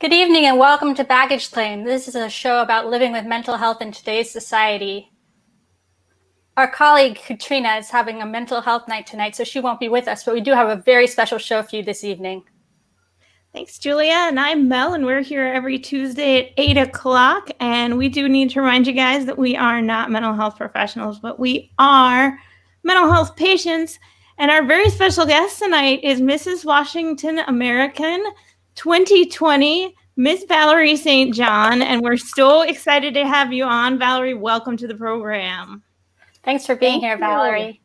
Good evening and welcome to Baggage Claim. This is a show about living with mental health in today's society. Our colleague Katrina is having a mental health night tonight, so she won't be with us, but we do have a very special show for you this evening. Thanks, Julia. And I'm Mel, and we're here every Tuesday at 8 o'clock. And we do need to remind you guys that we are not mental health professionals, but we are mental health patients. And our very special guest tonight is Mrs. Washington American 2020, Miss Valerie St. John. And we're so excited to have you on. Valerie, welcome to the program. Thanks for being here, Valerie.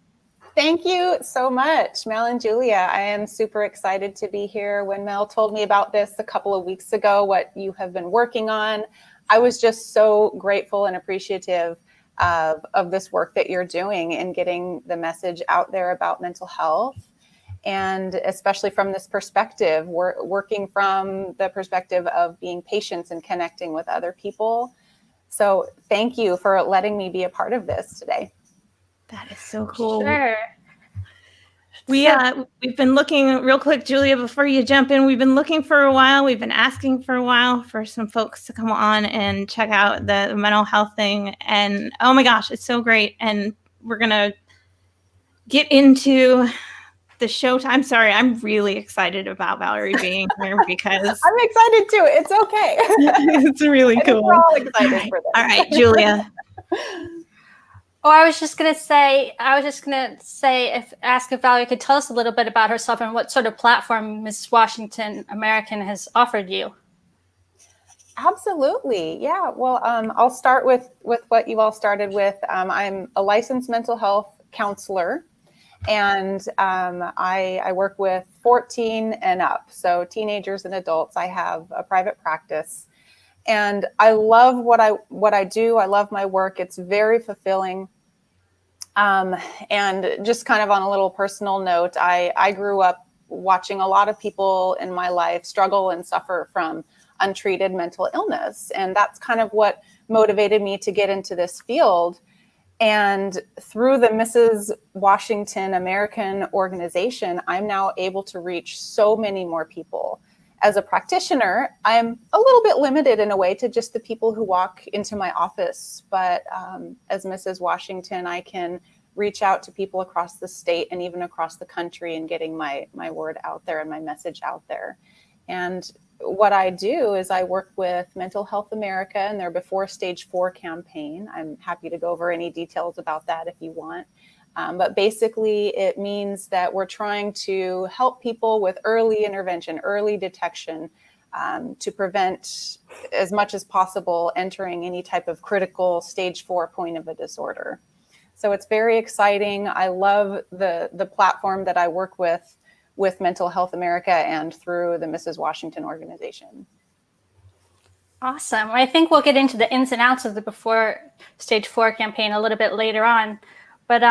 Thank you so much, Mel and Julia. I am super excited to be here. When Mel told me about this a couple of weeks ago, what you have been working on, I was just so grateful and appreciative of this work that you're doing in getting the message out there about mental health. And especially from this perspective, we're working from the perspective of being patients and connecting with other people. So thank you for letting me be a part of this today. That is so cool. Sure. We've been looking real quick, Julia, before you jump in, we've been looking for a while. We've been asking for a while for some folks to come on and check out the mental health thing. And oh my gosh, it's so great. And we're going to get into the show. I'm sorry. I'm really excited about Valerie being here because I'm excited too. It's okay. It's really cool. We're all excited for this. All right, Julia. Oh, I was just gonna say, ask if Valerie could tell us a little bit about herself and what sort of platform Mrs. Washington American has offered you. Absolutely, yeah. Well, I'll start with what you all started with. I'm a licensed mental health counselor, and I work with 14 and up, so teenagers and adults. I have a private practice. And I love what I do. I love my work. It's very fulfilling. And just kind of on a little personal note, I grew up watching a lot of people in my life struggle and suffer from untreated mental illness. And that's kind of what motivated me to get into this field. And through the Mrs. Washington American organization, I'm now able to reach so many more people. As a practitioner, I'm a little bit limited in a way to just the people who walk into my office. But as Mrs. Washington, I can reach out to people across the state and even across the country and getting my word out there and my message out there. And what I do is I work with Mental Health America and their Before Stage 4 campaign. I'm happy to go over any details about that if you want. But basically, it means that we're trying to help people with early intervention, early detection, to prevent as much as possible entering any type of critical stage 4 point of a disorder. So it's very exciting. I love the platform that I work with Mental Health America and through the Mrs. Washington organization. Awesome. I think we'll get into the ins and outs of the Before Stage 4 campaign a little bit later on. But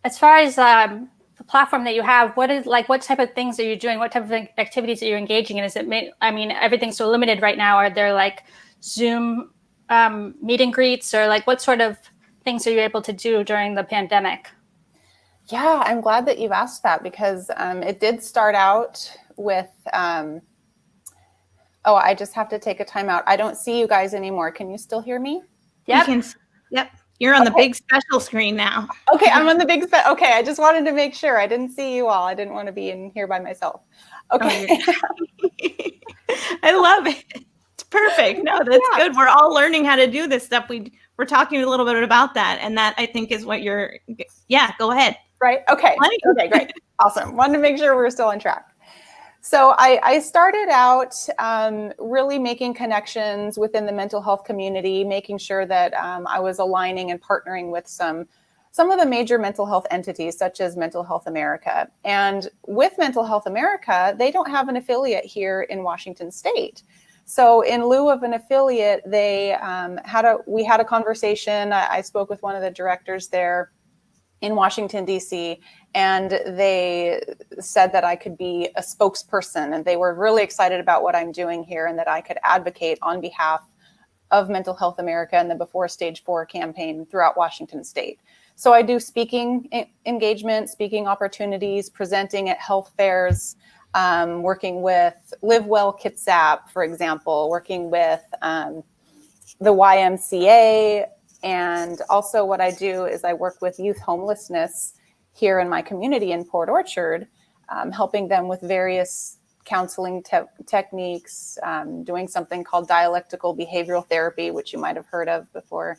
as far as the platform that you have, what type of things are you doing? What type of activities are you engaging in? Everything's so limited right now. Are there like Zoom meet and greets, or like what sort of things are you able to do during the pandemic? Yeah, I'm glad that you've asked that because it did start out with, I just have to take a time out. I don't see you guys anymore. Can you still hear me? Yep. Yep. You're on the big special screen now. Okay, I'm on the big okay, I just wanted to make sure. I didn't see you all. I didn't want to be in here by myself. Okay. I love it. It's perfect. No, that's good. We're all learning how to do this stuff. We're talking a little bit about that. And that I think is what go ahead. Right. Okay. Okay, great. Awesome. Wanted to make sure we're still on track. So I started out really making connections within the mental health community, making sure that I was aligning and partnering with some of the major mental health entities, such as Mental Health America. And with Mental Health America, they don't have an affiliate here in Washington State. So in lieu of an affiliate, we had a conversation. I spoke with one of the directors there in Washington, D.C., and they said that I could be a spokesperson, and they were really excited about what I'm doing here and that I could advocate on behalf of Mental Health America and the Before Stage 4 campaign throughout Washington State. So I do speaking engagements, speaking opportunities, presenting at health fairs, working with Live Well Kitsap, for example, working with the YMCA. And also what I do is I work with youth homelessness here in my community in Port Orchard, helping them with various counseling techniques, doing something called dialectical behavioral therapy, which you might have heard of before,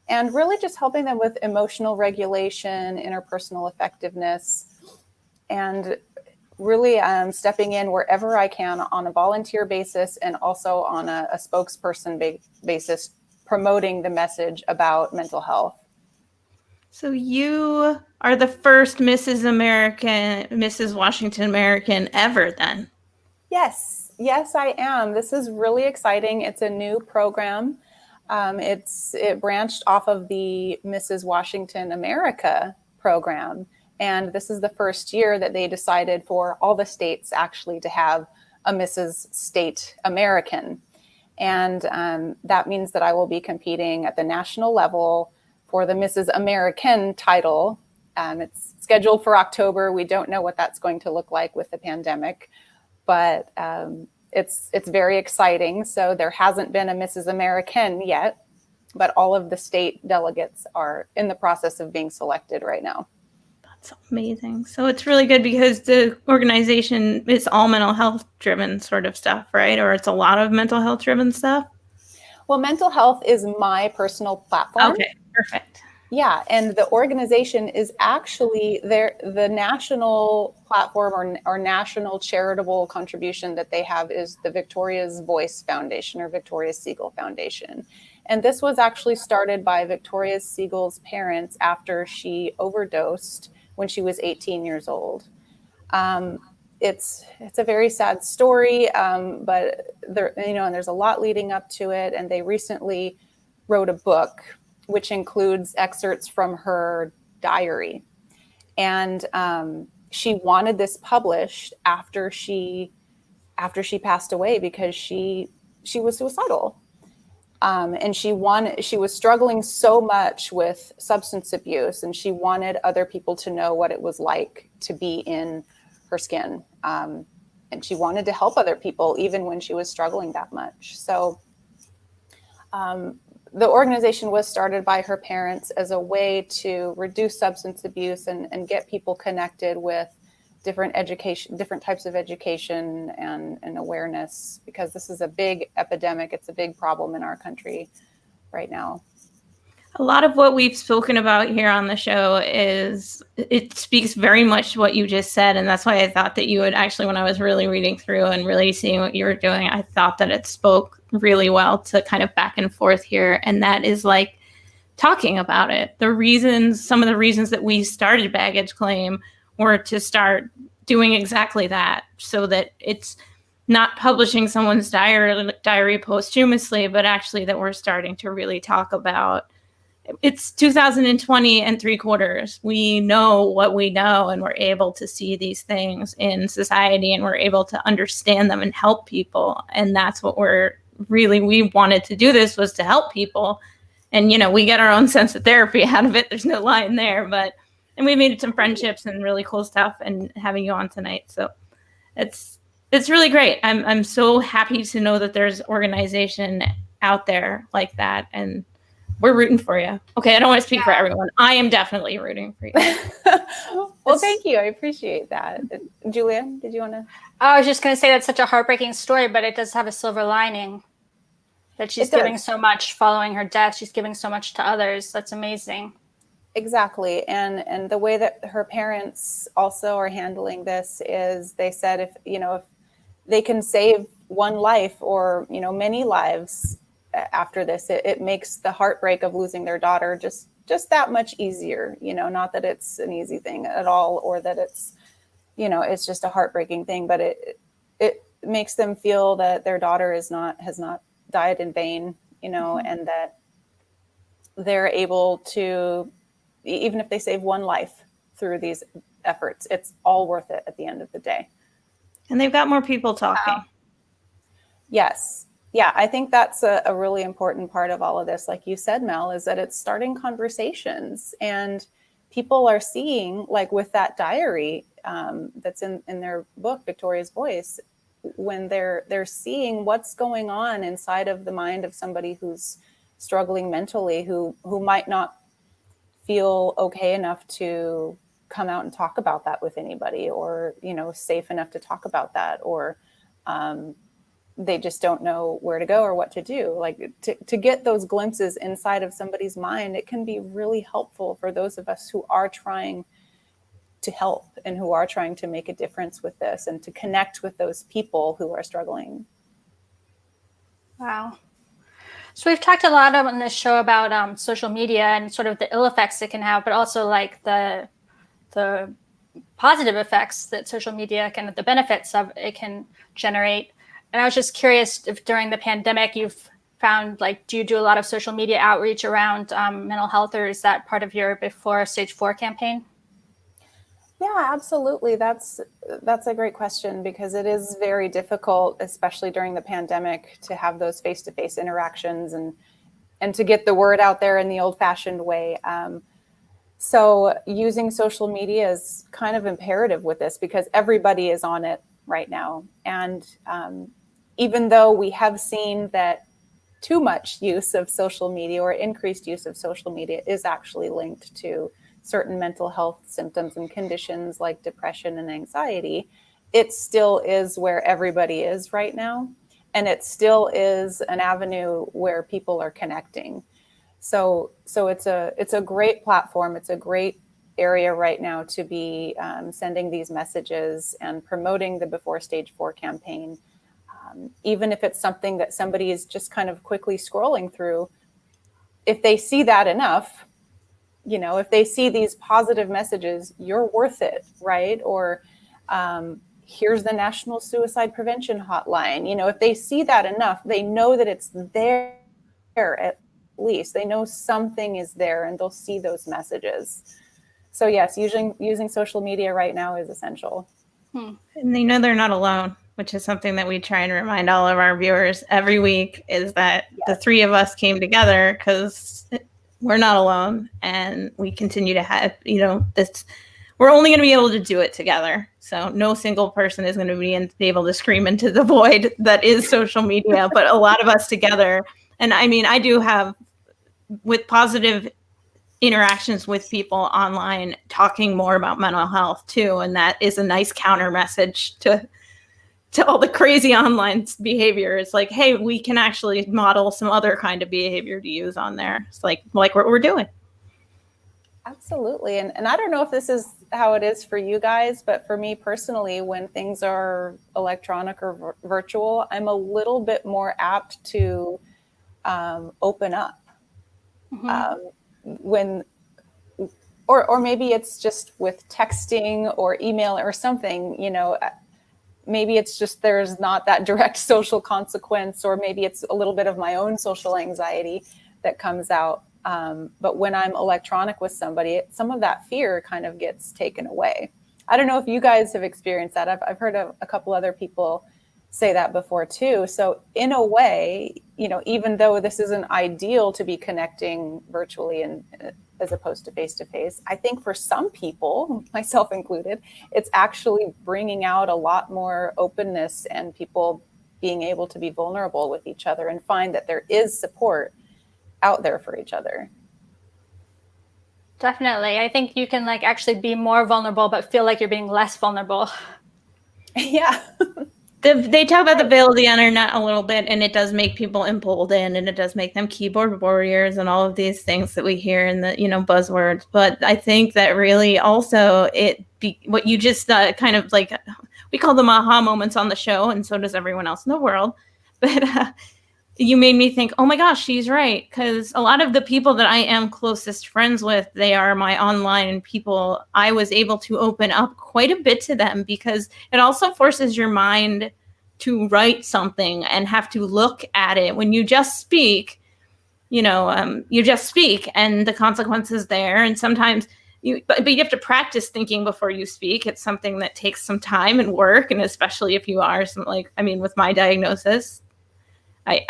and really just helping them with emotional regulation, interpersonal effectiveness, and really stepping in wherever I can on a volunteer basis and also on a spokesperson basis, promoting the message about mental health. So you are the first Mrs. Washington American ever then? Yes, I am. This is really exciting. It's a new program. It branched off of the Mrs. Washington America program. And this is the first year that they decided for all the states actually to have a Mrs. State American. And that means that I will be competing at the national level for the Mrs. American title. It's scheduled for October. We don't know what that's going to look like with the pandemic, but it's very exciting. So there hasn't been a Mrs. American yet, but all of the state delegates are in the process of being selected right now. That's amazing. So it's really good because the organization is all mental health driven sort of stuff, right? Or it's a lot of mental health driven stuff? Well, mental health is my personal platform. Okay, perfect. Yeah, and the organization is actually the national platform or national charitable contribution that they have is the Victoria's Voice Foundation or Victoria Siegel Foundation. And this was actually started by Victoria Siegel's parents after she overdosed when she was 18 years old. It's a very sad story, but and there's a lot leading up to it. And they recently wrote a book which includes excerpts from her diary. And she wanted this published after she passed away because she was suicidal. And she was struggling so much with substance abuse, and she wanted other people to know what it was like to be in her skin. And she wanted to help other people even when she was struggling that much. So the organization was started by her parents as a way to reduce substance abuse and get people connected with different types of education and awareness, because this is a big epidemic. It's a big problem in our country right now. A lot of what we've spoken about here on the show it speaks very much to what you just said. And that's why I thought that you would actually, when I was really reading through and really seeing what you were doing, I thought that it spoke really well to kind of back and forth here. And that is like talking about it. Some of the reasons that we started Baggage Claim were to start doing exactly that, so that it's not publishing someone's diary posthumously, but actually that we're starting to really talk about. It's 2020 and 3/4. We know what we know, and we're able to see these things in society, and we're able to understand them and help people. And that's what we wanted to do. This was to help people. And, we get our own sense of therapy out of it. There's no line there, and we made some friendships and really cool stuff, and having you on tonight. So it's really great. I'm so happy to know that there's organization out there like that, and we're rooting for you. Okay, I don't want to speak for everyone. I am definitely rooting for you. Well, thank you. I appreciate that. Julia, did you want to? I was just going to say that's such a heartbreaking story, but it does have a silver lining that she's giving so much following her death. She's giving so much to others. That's amazing. Exactly. And the way that her parents also are handling this is they said if they can save one life or, many lives after this, it makes the heartbreak of losing their daughter just that much easier, not that it's an easy thing at all, or that it's, it's just a heartbreaking thing, but it makes them feel that their daughter has not died in vain, and that they're able to, even if they save one life through these efforts, it's all worth it at the end of the day. And they've got more people talking. Wow. Yes. Yeah, I think that's a really important part of all of this. Like you said, Mel, is that it's starting conversations. And, people are seeing, like with that diary that's in their book, Victoria's Voice, when they're seeing what's going on inside of the mind of somebody who's struggling mentally, who might not feel okay enough to come out and talk about that with anybody, or, you know, safe enough to talk about that, or they just don't know where to go or what to do. Like to get those glimpses inside of somebody's mind, it can be really helpful for those of us who are trying to help and who are trying to make a difference with this, and to connect with those people who are struggling. Wow. So we've talked a lot on this show about social media and sort of the ill effects it can have, but also like the positive effects that social media can, the benefits of it can generate. And I was just curious if during the pandemic you've found, like, do you do a lot of social media outreach around mental health, or is that part of your Before Stage 4 campaign? Yeah, absolutely. That's a great question, because it is very difficult, especially during the pandemic, to have those face-to-face interactions and to get the word out there in the old-fashioned way. So using social media is kind of imperative with this, because everybody is on it right now. And even though we have seen that too much use of social media or increased use of social media is actually linked to certain mental health symptoms and conditions like depression and anxiety, it still is where everybody is right now. And it still is an avenue where people are connecting. So it's a great platform. It's a great area right now to be sending these messages and promoting the Before Stage 4 campaign. Even if it's something that somebody is just kind of quickly scrolling through, if they see that enough, you know, if they see these positive messages, you're worth it, right? Or here's the National Suicide Prevention Hotline. You know, if they see that enough, they know that it's there at least. They know something is there, and they'll see those messages. So yes, using social media right now is essential. And they know they're not alone, which is something that we try and remind all of our viewers every week, is that the three of us came together because we're not alone, and we continue to have, you know, this, we're only going to be able to do it together. So no single person is going to be able to scream into the void that is social media, but a lot of us together. And I mean, I do have, with positive interactions with people online, talking more about mental health too. And that is a nice counter message to all the crazy online behavior. It's like, hey, we can actually model some other kind of behavior to use on there. It's like what we're doing. Absolutely. And I don't know if this is how it is for you guys, but for me personally, when things are electronic or virtual, I'm a little bit more apt to open up. When or maybe it's just with texting or email or something, you know, maybe it's just there's not that direct social consequence, or maybe it's a little bit of my own social anxiety that comes out. But when I'm electronic with somebody, some of that fear kind of gets taken away. I don't know if you guys have experienced that. I've heard of a couple other people say that before too. So in a way, you know, even though this isn't ideal to be connecting virtually and as opposed to face, I think for some people, myself included, it's actually bringing out a lot more openness and people being able to be vulnerable with each other and find that there is support out there for each other. Definitely. I think you can like actually be more vulnerable, but feel like you're being less vulnerable. Yeah. They talk about the veil of the internet a little bit, and it does make people emboldened, and it does make them keyboard warriors and all of these things that we hear in the, you know, buzzwords. But I think that really also what you just kind of like, we call them aha moments on the show, and so does everyone else in the world. But you made me think, oh my gosh, she's right. Because a lot of the people that I am closest friends with, they are my online people. I was able to open up quite a bit to them, because it also forces your mind to write something and have to look at it. When you just speak, you know, you just speak and the consequences there. And sometimes but you have to practice thinking before you speak. It's something that takes some time and work. And especially if you are with my diagnosis, I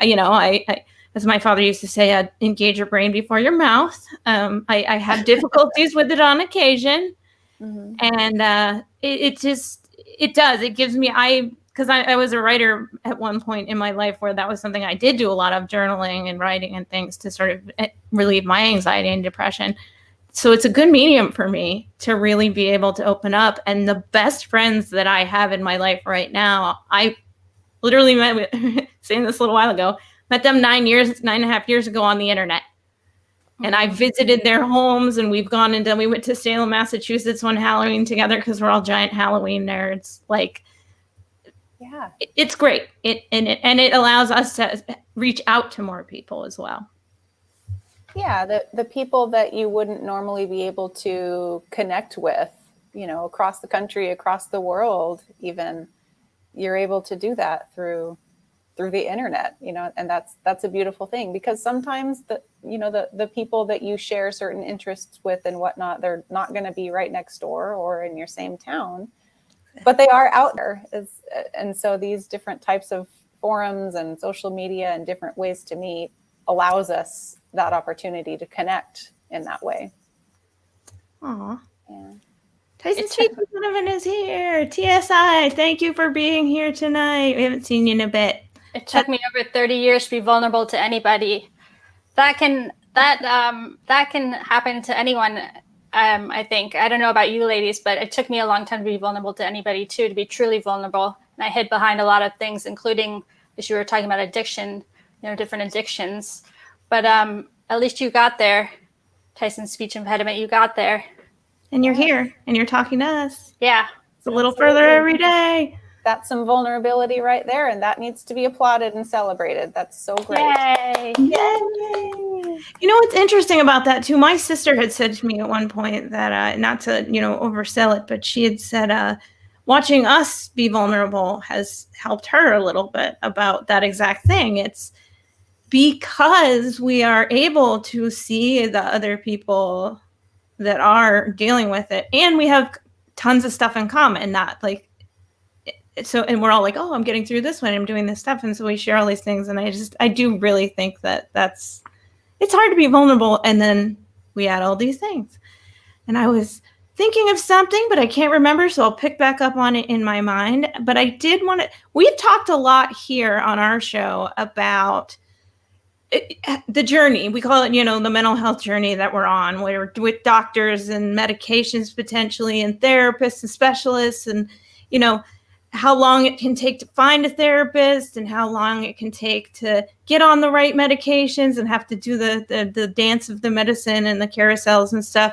as my father used to say, engage your brain before your mouth. I have difficulties with it on occasion. Mm-hmm. And it gives me, because I was a writer at one point in my life where that was something I did do a lot of, journaling and writing and things to sort of relieve my anxiety and depression. So it's a good medium for me to really be able to open up. And the best friends that I have in my life right now, I literally met, saying this a little while ago, met them 9.5 years ago on the internet. And I visited their homes, and we went to Salem, Massachusetts one Halloween together because we're all giant Halloween nerds. Like, yeah, it's great. It allows us to reach out to more people as well. Yeah, the people that you wouldn't normally be able to connect with, across the country, across the world, even, you're able to do that through the internet, and that's a beautiful thing, because sometimes the people that you share certain interests with and whatnot, they're not going to be right next door or in your same town, but they are out there. And so these different types of forums and social media and different ways to meet allows us that opportunity to connect in that way. Aw. Yeah. Tyson Street Donovan is here. TSI, thank you for being here tonight. We haven't seen you in a bit. It took me over 30 years to be vulnerable to anybody. That can happen to anyone. I think. I don't know about you ladies, but it took me a long time to be vulnerable to anybody too, to be truly vulnerable. And I hid behind a lot of things, including, as you were talking about, addiction, different addictions. But at least you got there. Tyson's speech impediment, you got there. And you're here, and you're talking to us. Yeah. It's a little further every day. That's some vulnerability right there, and that needs to be applauded and celebrated. That's so great. Yay. Yay. What's interesting about that too, my sister had said to me at one point that, not to, oversell it, but she had said, watching us be vulnerable has helped her a little bit about that exact thing. It's because we are able to see the other people that are dealing with it, and we have tons of stuff in common, not like, so, and we're all like, oh, I'm getting through this one, I'm doing this stuff. And so we share all these things. And I do really think that it's hard to be vulnerable. And then we add all these things. And I was thinking of something, but I can't remember. So I'll pick back up on it in my mind. But I did want to, we've talked a lot here on our show about the journey. We call it, the mental health journey that we're on, where with doctors and medications potentially, and therapists and specialists, and, how long it can take to find a therapist, and how long it can take to get on the right medications and have to do the dance of the medicine and the carousels and stuff.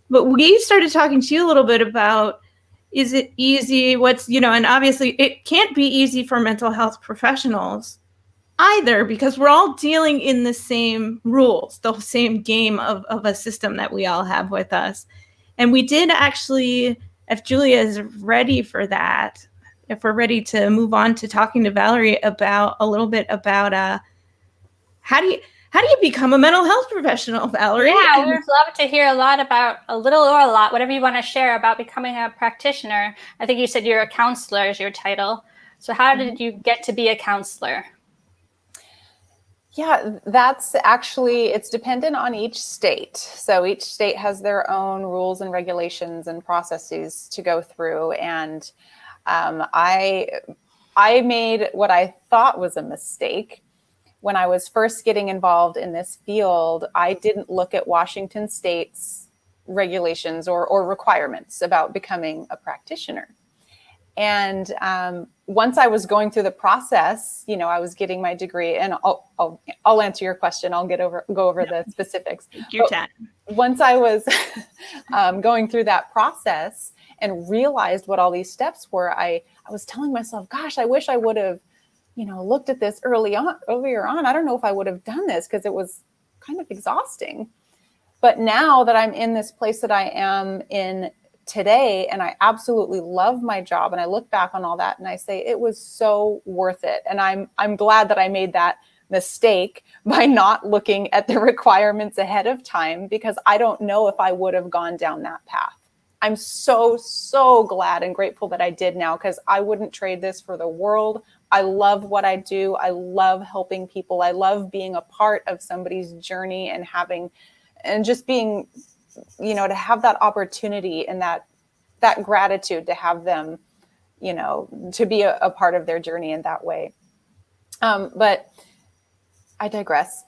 But we started talking to you a little bit about, is it easy? And obviously it can't be easy for mental health professionals either, because we're all dealing in the same rules, the same game of a system that we all have with us. And we did actually, if Julia is ready for that, if we're ready to move on to talking to Valerie about a little bit about how do you become a mental health professional, Valerie? Yeah, we would love to hear a little or a lot, whatever you want to share about becoming a practitioner. I think you said you're a counselor is your title. So how did you get to be a counselor? Yeah, that's actually, it's dependent on each state. So each state has their own rules and regulations and processes to go through. And I made what I thought was a mistake. When I was first getting involved in this field, I didn't look at Washington State's regulations or requirements about becoming a practitioner. And once I was going through the process, I was getting my degree, and I'll answer your question. I'll go over the specifics. Take your time. Once I was going through that process and realized what all these steps were, I was telling myself, gosh, I wish I would have, looked at this earlier on. I don't know if I would have done this, because it was kind of exhausting. But now that I'm in this place that I am in today, and I absolutely love my job, and I look back on all that and I say it was so worth it. And I'm glad that I made that mistake by not looking at the requirements ahead of time, because I don't know if I would have gone down that path. I'm so glad and grateful that I did now, because I wouldn't trade this for the world. I love what I do. I love helping people. I love being a part of somebody's journey and just being, to have that opportunity and that gratitude to have them, to be a part of their journey in that way. But I digress.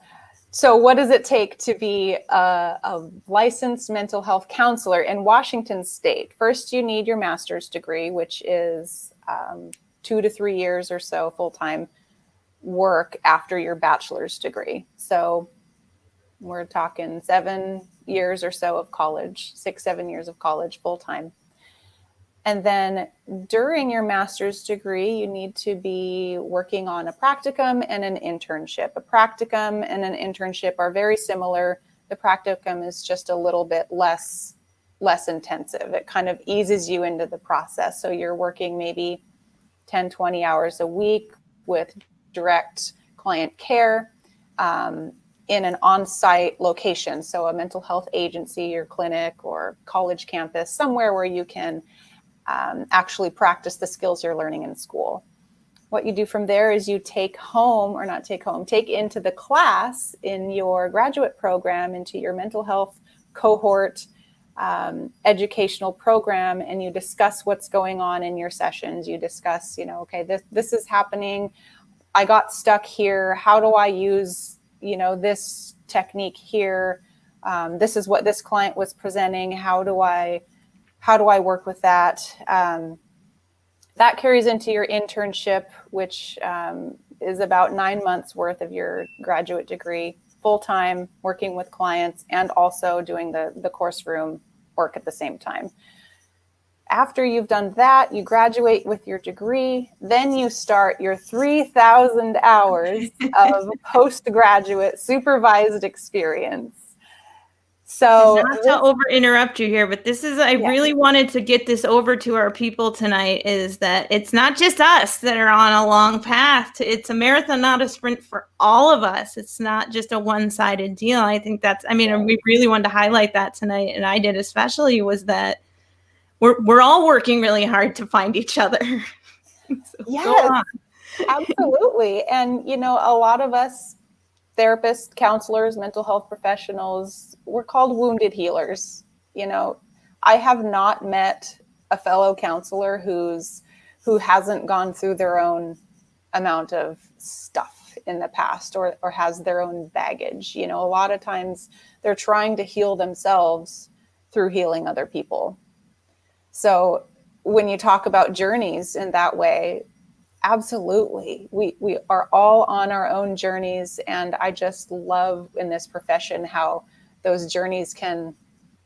So what does it take to be a licensed mental health counselor in Washington State? First, you need your master's degree, which is 2 to 3 years or so full-time work after your bachelor's degree. So we're talking 7 years or so of college, 6-7 years of college full-time. And then during your master's degree, you need to be working on a practicum and an internship. A practicum and an internship are very similar. The practicum is just a little bit less intensive. It kind of eases you into the process. So you're working maybe 10, 20 hours a week with direct client care in an on-site location. So a mental health agency or clinic or college campus, somewhere where you can actually practice the skills you're learning in school. What you do from there is you take into the class in your graduate program, into your mental health cohort educational program, and you discuss what's going on in your sessions. You discuss, okay, this is happening. I got stuck here. How do I use, this technique here? This is what this client was presenting. How do I work with that? That carries into your internship, which is about 9 months worth of your graduate degree, full-time, working with clients, and also doing the course room work at the same time. After you've done that, you graduate with your degree, then you start your 3,000 hours of postgraduate supervised experience. So not to over interrupt you here, but I really wanted to get this over to our people tonight, is that it's not just us that are on a long path. It's a marathon, not a sprint for all of us. It's not just a one-sided deal. I think we really wanted to highlight that tonight, and I did especially, was that we're all working really hard to find each other. So yes, absolutely. And, a lot of us, therapists, counselors, mental health professionals, we're called wounded healers. I have not met a fellow counselor who hasn't gone through their own amount of stuff in the past or has their own baggage. A lot of times they're trying to heal themselves through healing other people. So when you talk about journeys in that way, absolutely. We are all on our own journeys. And I just love in this profession how those journeys can,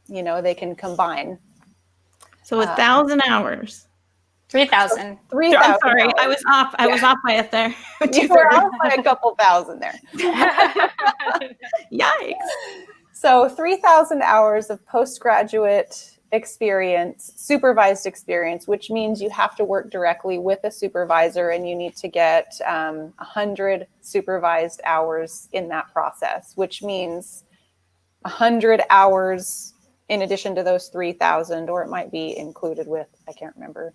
they can combine. So 1,000 hours. 3,000. 3,000. I'm sorry, hours. I was off. I was off by a third. You were off by a couple thousand there. Yikes. So 3,000 hours of postgraduate experience, supervised experience, which means you have to work directly with a supervisor, and you need to get 100 supervised hours in that process, which means 100 hours in addition to those 3,000, or it might be included with, I can't remember.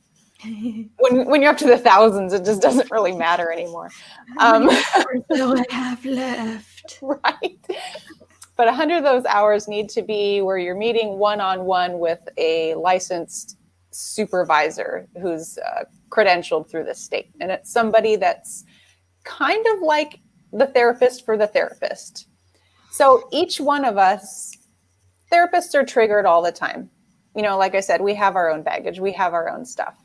When you're up to the thousands, it just doesn't really matter anymore. How many hours do I have left? Right. But 100 of those hours need to be where you're meeting one-on-one with a licensed supervisor who's credentialed through the state. And it's somebody that's kind of like the therapist for the therapist. So each one of us, therapists are triggered all the time. Like I said, we have our own baggage, we have our own stuff.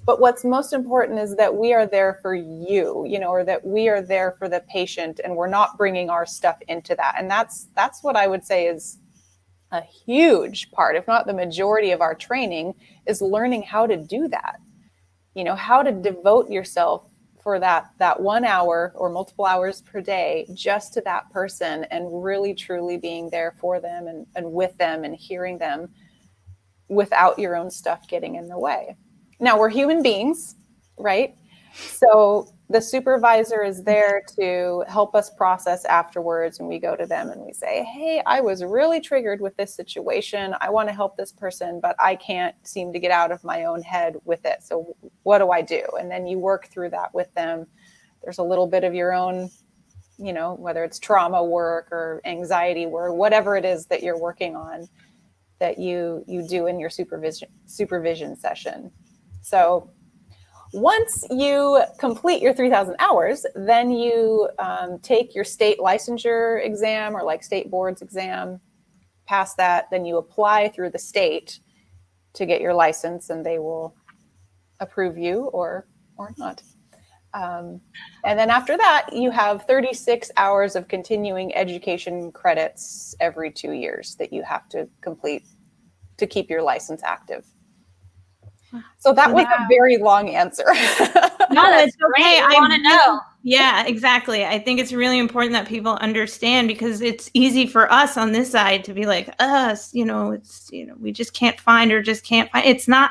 But what's most important is that we are there for you, or that we are there for the patient, and we're not bringing our stuff into that. And that's what I would say is a huge part, if not the majority of our training, is learning how to do that. How to devote yourself for that 1 hour or multiple hours per day just to that person, and really truly being there for them and with them and hearing them without your own stuff getting in the way. Now, we're human beings, right? So the supervisor is there to help us process afterwards, and we go to them and we say, hey, I was really triggered with this situation. I want to help this person, but I can't seem to get out of my own head with it. So what do I do? And then you work through that with them there's a little bit of your own, you know, whether it's trauma work or anxiety work, whatever it is that you're working on, that you do in your supervision session. So once you complete your 3,000 hours, then you take your state licensure exam or like state boards exam. Pass that, then you apply through the state to get your license, and they will approve you or not. And then after that, you have 36 hours of continuing education credits every 2 years that you have to complete to keep your license active. So that was a very long answer. No, it's okay. I want to know. Yeah, exactly. I think it's really important that people understand, because it's easy for us on this side to be like, us, you know, it's, you know, we just can't find or just can't find. It's not.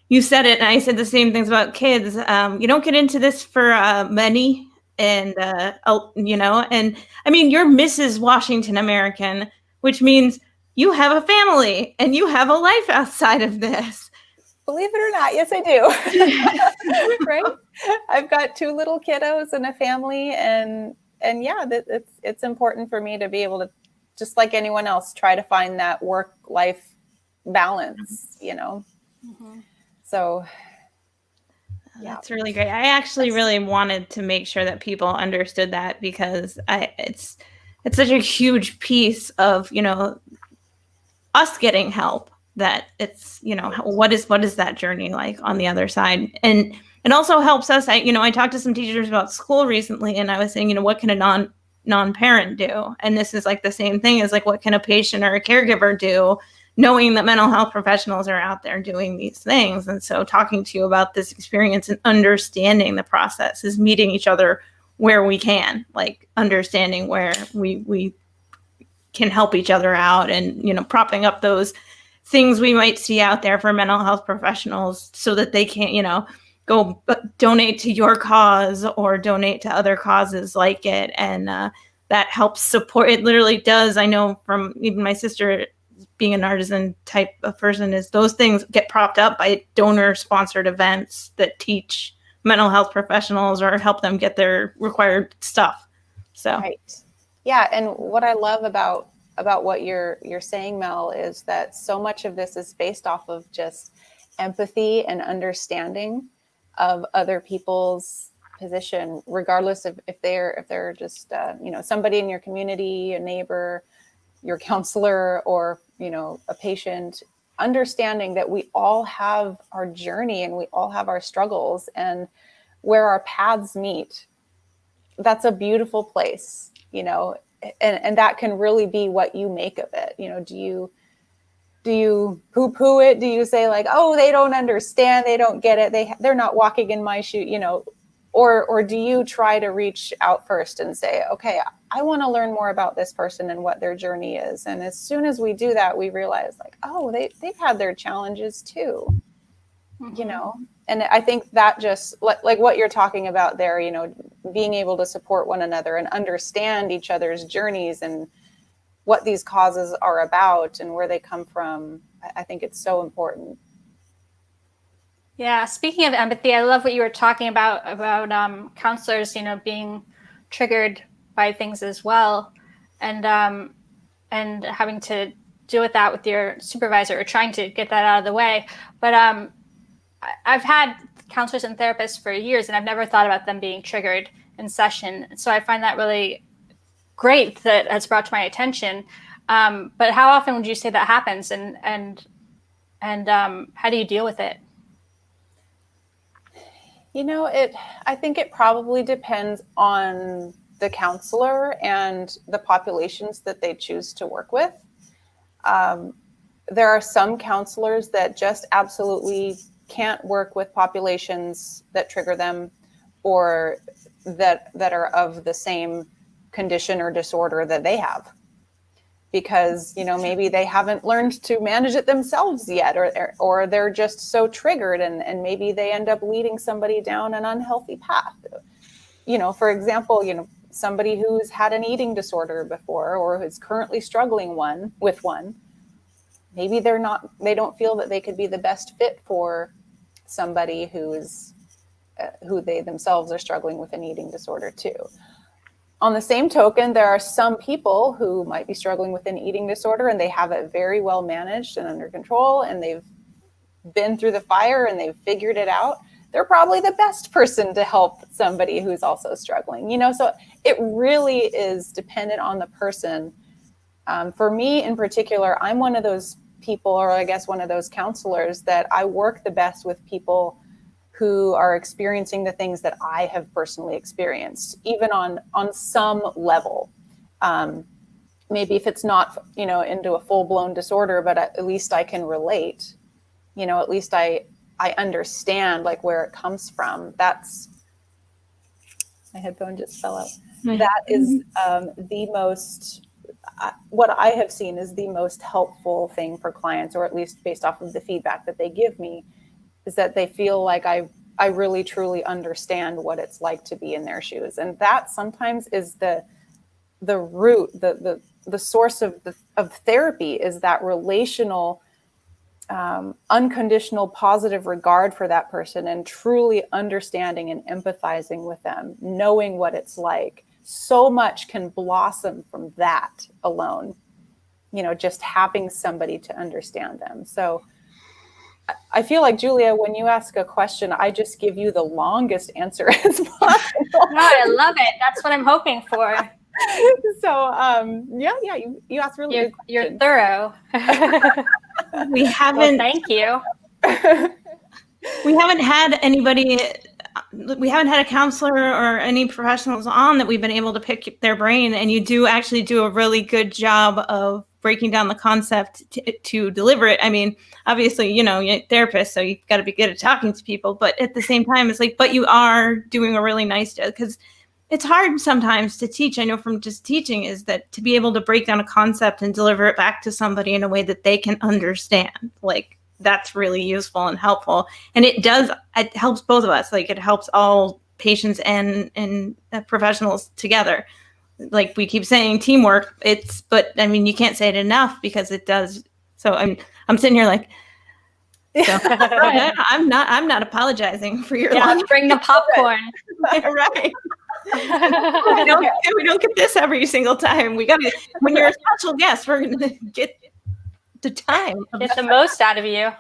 You said it, and I said the same things about kids. You don't get into this for money, and you know, and I mean, you're Mrs. Washington American, which means you have a family and you have a life outside of this. Believe it or not, yes, I do. Right? I've got 2 little kiddos and a family, and yeah, it's important for me to be able to, just like anyone else, try to find that work-life balance, you know. Mm-hmm. So yeah, that's really great. I actually really wanted to make sure that people understood that, because it's such a huge piece of, you know, us getting help, that it's, you know, what is that journey like on the other side. And it also helps us. I talked to some teachers about school recently, and I was saying, you know, what can a non-parent do? And this is like the same thing as like, what can a patient or a caregiver do, knowing that mental health professionals are out there doing these things. And so talking to you about this experience and understanding the process is meeting each other where we can, like understanding where we can help each other out, and, you know, propping up those things we might see out there for mental health professionals, so that they can't, you know, go donate to your cause or donate to other causes like it. And that helps support. It literally does. I know from even my sister, being an artisan type of person, is those things get propped up by donor sponsored events that teach mental health professionals or help them get their required stuff. So, right. Yeah. And what I love about what you're saying, Mel, is that so much of this is based off of just empathy and understanding of other people's position, regardless of if they're just, you know, somebody in your community, a neighbor, your counselor, or, you know, a patient. Understanding that we all have our journey and we all have our struggles, and where our paths meet, that's a beautiful place, you know, and that can really be what you make of it. You know, do you poo-poo it? Do you say like, oh, they don't understand, they don't get it, they're not walking in my shoe, you know, or do you try to reach out first and say, okay, I want to learn more about this person and what their journey is. And as soon as we do that, we realize like, oh, they've had their challenges too, mm-hmm. you know. And I think that just like what you're talking about there, you know, being able to support one another and understand each other's journeys and what these causes are about and where they come from. I think it's so important. Yeah. Speaking of empathy, I love what you were talking about counselors, you know, being triggered by things as well, and having to deal with that with your supervisor, or trying to get that out of the way. But I've had counselors and therapists for years, and I've never thought about them being triggered in session. So I find that really great that it's brought to my attention. But how often would you say that happens, and how do you deal with it? You know, I think it probably depends on the counselor and the populations that they choose to work with. There are some counselors that just absolutely can't work with populations that trigger them, or that are of the same condition or disorder that they have, because, you know, maybe they haven't learned to manage it themselves yet, or they're just so triggered, and maybe they end up leading somebody down an unhealthy path. You know, for example, you know, somebody who's had an eating disorder before, or who's currently struggling with one, maybe they don't feel that they could be the best fit for somebody who's who they themselves are struggling with an eating disorder too. On the same token, there are some people who might be struggling with an eating disorder and they have it very well managed and under control, and they've been through the fire and they've figured it out. They're probably the best person to help somebody who's also struggling, so it really is dependent on the person. For me in particular, I'm one of those people, or I guess one of those counselors, that I work the best with people who are experiencing the things that I have personally experienced, even on some level. Maybe if it's not, into a full-blown disorder, but at least I can relate, at least I understand like where it comes from. That's, my headphone just fell out. That is the most, what I have seen is the most helpful thing for clients, or at least based off of the feedback that they give me, is that they feel like I really truly understand what it's like to be in their shoes. And that sometimes is the root, the source of therapy, is that relational, unconditional positive regard for that person, and truly understanding and empathizing with them, knowing what it's like. So much can blossom from that alone, just having somebody to understand them. So I feel like, Julia, when you ask a question, I just give you the longest answer as possible. No, I love it. That's what I'm hoping for. So, you asked really good questions. You're thorough. We haven't. Well, thank you. We haven't had anybody. We haven't had a counselor or any professionals on that we've been able to pick their brain, and you do actually do a really good job of breaking down the concept to deliver it. I mean, obviously, you're a therapist, so you've got to be good at talking to people, but at the same time, it's like, but you are doing a really nice job, because it's hard sometimes to teach. I know from just teaching, is that to be able to break down a concept and deliver it back to somebody in a way that they can understand, like, that's really useful and helpful. And it helps both of us. Like, it helps all patients and professionals together. Like we keep saying, teamwork, but I mean, you can't say it enough, because it does. So I'm sitting here like, so, I'm not apologizing for your lunch. Bring the popcorn. Right. we don't get this every single time. We got to, when you're a special guest, we're going to get the time. Get the most out of you.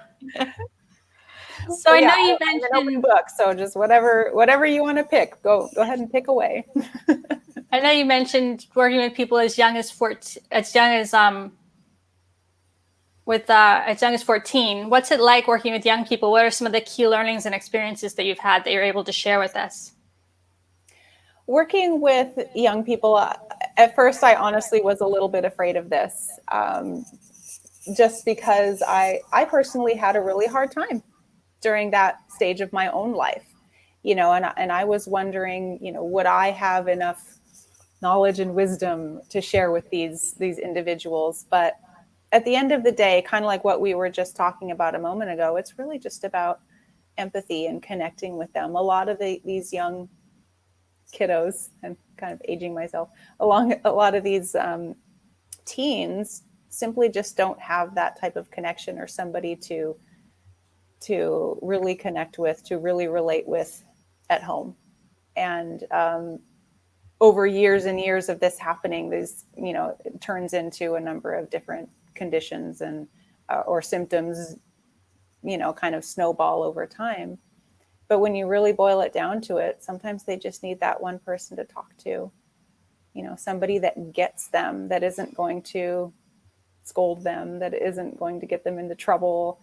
So I know you mentioned books, so just whatever you want to pick, go ahead and pick away. I know you mentioned working with people as young as 14. As young as 14. What's it like working with young people? What are some of the key learnings and experiences that you've had that you're able to share with us? Working with young people, at first I honestly was a little bit afraid of this, just because I personally had a really hard time during that stage of my own life, and I was wondering, would I have enough knowledge and wisdom to share with these individuals? But at the end of the day, kind of like what we were just talking about a moment ago, it's really just about empathy and connecting with them. A lot of these young kiddos, I'm kind of aging myself, a lot of these teens simply just don't have that type of connection, or somebody to really connect with, to really relate with at home. And over years and years of this happening, it turns into a number of different conditions and or symptoms, kind of snowball over time. But when you really boil it down to it, sometimes they just need that one person to talk to, somebody that gets them, that isn't going to scold them, that isn't going to get them into trouble,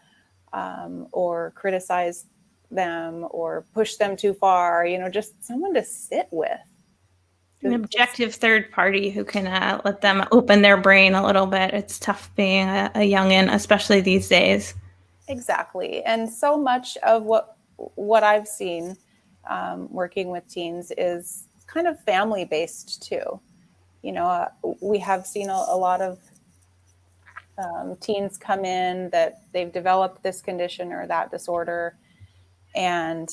or criticize them or push them too far, just someone to sit with. An objective third party who can let them open their brain a little bit. It's tough being a youngin', especially these days. Exactly. And so much of what I've seen working with teens is kind of family-based too. We have seen a lot of teens come in that they've developed this condition or that disorder, and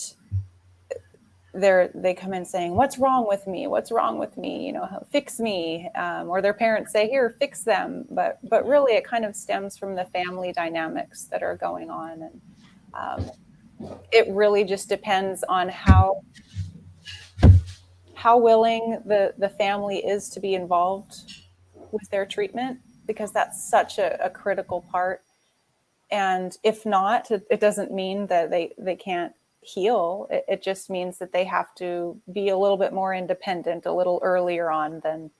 they come in saying, what's wrong with me? What's wrong with me? Fix me. Or their parents say, here, fix them. But really it kind of stems from the family dynamics that are going on. And it really just depends on how willing the family is to be involved with their treatment, because that's such a critical part. And if not, it doesn't mean that they can't heal. It just means that they have to be a little bit more independent a little earlier on than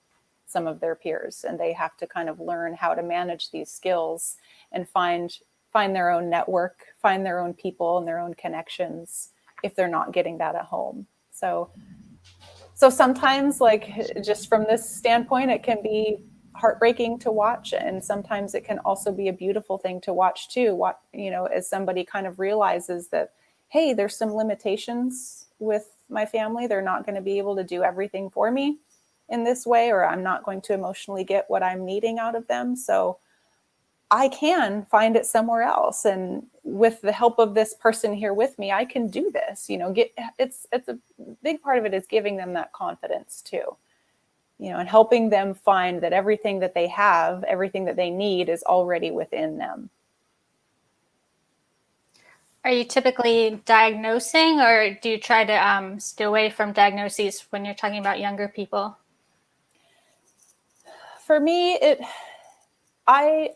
some of their peers, and they have to kind of learn how to manage these skills and find their own network, find their own people and their own connections if they're not getting that at home. So sometimes, like, just from this standpoint, it can be heartbreaking to watch, and sometimes it can also be a beautiful thing to watch too. What, as somebody kind of realizes that, hey, there's some limitations with my family. They're not going to be able to do everything for me in this way, or I'm not going to emotionally get what I'm needing out of them. So I can find it somewhere else. And with the help of this person here with me, I can do this, it's a big part of it is giving them that confidence too, and helping them find that everything that they have, everything that they need is already within them. Are you typically diagnosing, or do you try to stay away from diagnoses when you're talking about younger people? For me, I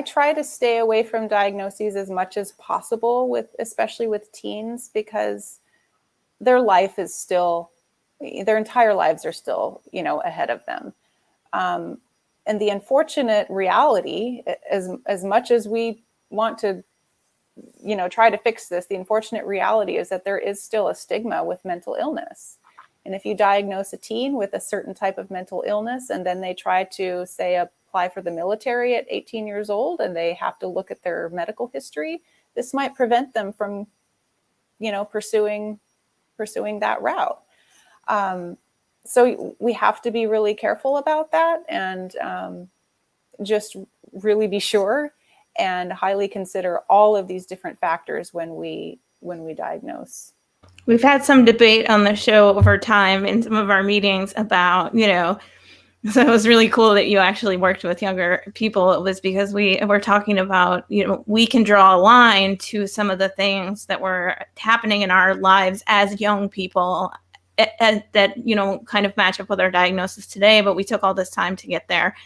try to stay away from diagnoses as much as possible, especially with teens, because their entire lives are still, ahead of them. And the unfortunate reality, as much as we want to, try to fix this, the unfortunate reality is that there is still a stigma with mental illness. And if you diagnose a teen with a certain type of mental illness, and then they try to, say, apply for the military at 18 years old, and they have to look at their medical history, this might prevent them from, pursuing that route. So we have to be really careful about that, and just really be sure and highly consider all of these different factors when we diagnose. We've had some debate on the show over time in some of our meetings about, so it was really cool that you actually worked with younger people. It was because we were talking about, we can draw a line to some of the things that were happening in our lives as young people that, kind of match up with our diagnosis today, but we took all this time to get there.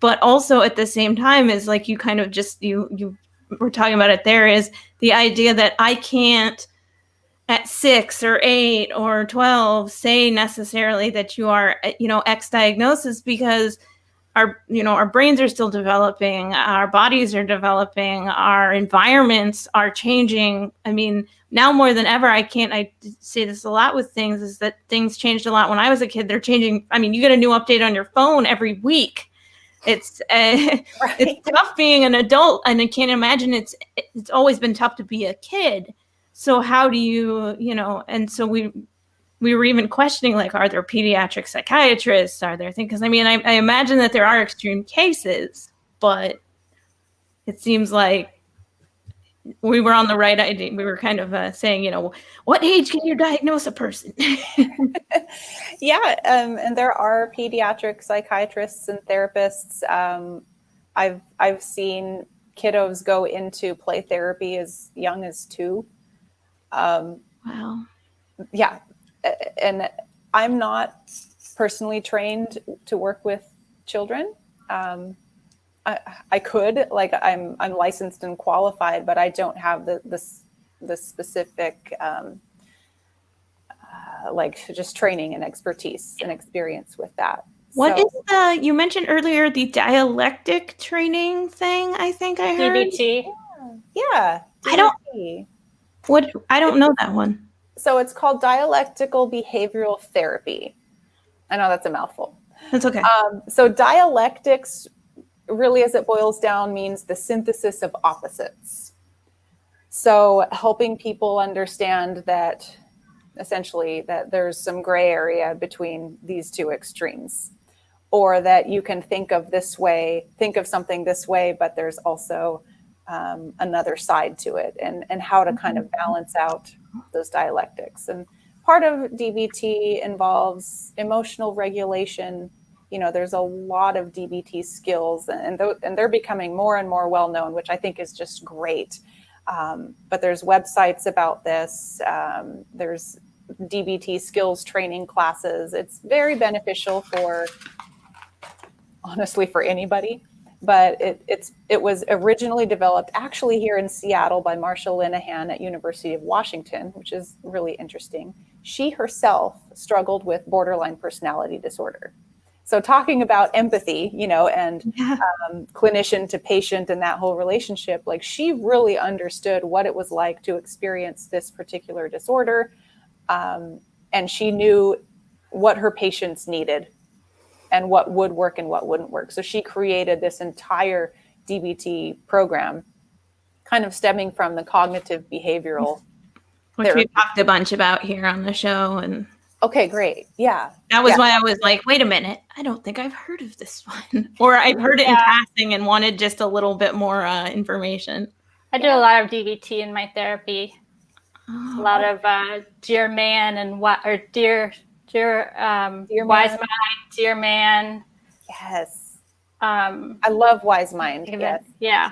But also at the same time is like, you kind of just, you were talking about it, there is the idea that I can't at 6 or 8 or 12 say necessarily that you are, X diagnosis, because our brains are still developing, our bodies are developing, our environments are changing. I mean, now more than ever, I say this a lot with things, is that things changed a lot when I was a kid. They're changing. I mean, you get a new update on your phone every week. It's Right. It's tough being an adult, and I can't imagine it's always been tough to be a kid. So how do you, and so we were even questioning, like, are there pediatric psychiatrists? Are there things? Because I mean, I imagine that there are extreme cases, but it seems like we were on the right idea. We were kind of saying, what age can you diagnose a person? Yeah, and there are pediatric psychiatrists and therapists. I've seen kiddos go into play therapy as young as 2. Wow. Yeah, and I'm not personally trained to work with children. I could, like, I'm licensed and qualified, but I don't have the specific like, just training and expertise and experience with that. What is you mentioned earlier, the dialectic training thing, I think I heard? DBT. Yeah. DBT. I don't know that one. So it's called Dialectical Behavioral Therapy. I know that's a mouthful. That's okay. So dialectics, really, as it boils down, means the synthesis of opposites. So helping people understand that, essentially, that there's some gray area between these two extremes, or that you can think of something this way, but there's also another side to it, and how to kind of balance out those dialectics. And part of DBT involves emotional regulation. There's a lot of DBT skills, and they're becoming more and more well known, which I think is just great. But there's websites about this. There's DBT skills training classes. It's very beneficial honestly, for anybody. But it was originally developed actually here in Seattle by Marsha Linehan at University of Washington, which is really interesting. She herself struggled with borderline personality disorder. So talking about empathy, and clinician to patient and that whole relationship, like she really understood what it was like to experience this particular disorder. And she knew what her patients needed and what would work and what wouldn't work. So she created this entire DBT program, kind of stemming from the cognitive behavioral which therapy. we've talked a bunch about here on the show. And okay, great. Yeah. that was why I was like, wait a minute, I don't think I've heard of this one. Or I've heard it in passing and wanted just a little bit more information. I do a lot of DBT in my therapy. A lot of Dear Man and Dear Wise Mind, Dear Man. Yes. I love Wise Mind. Yes. Yeah.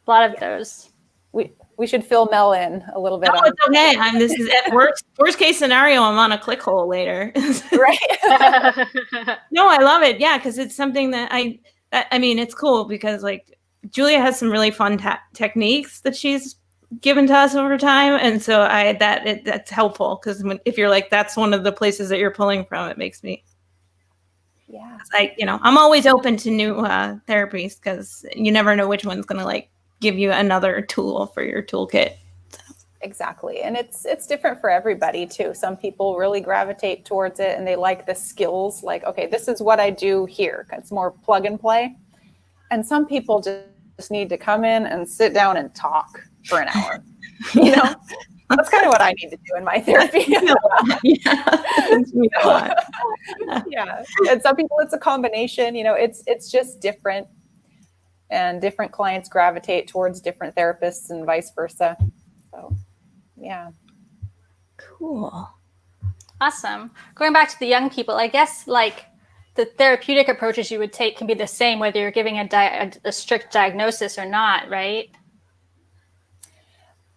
A lot of those. We should fill Mel in a little bit. Oh, it's okay. This is at worst case scenario. I'm on a click hole later. Right. No, I love it. Yeah, because it's something that I mean, it's cool because like Julia has some really fun techniques that she's given to us over time, and so that's helpful because if you're like that's one of the places that you're pulling from, it makes me. Yeah. Like I'm always open to new therapies because you never know which one's gonna like give you another tool for your toolkit. So. Exactly. And it's different for everybody too. Some people really gravitate towards it and they like the skills, like, okay, this is what I do here. It's more plug and play. And some people just need to come in and sit down and talk for an hour. That's kind of what I need to do in my therapy. Yeah. And some people it's a combination, it's just different. And different clients gravitate towards different therapists and vice versa. So, yeah. Cool. Awesome. Going back to the young people, I guess like the therapeutic approaches you would take can be the same whether you're giving a strict diagnosis or not, right?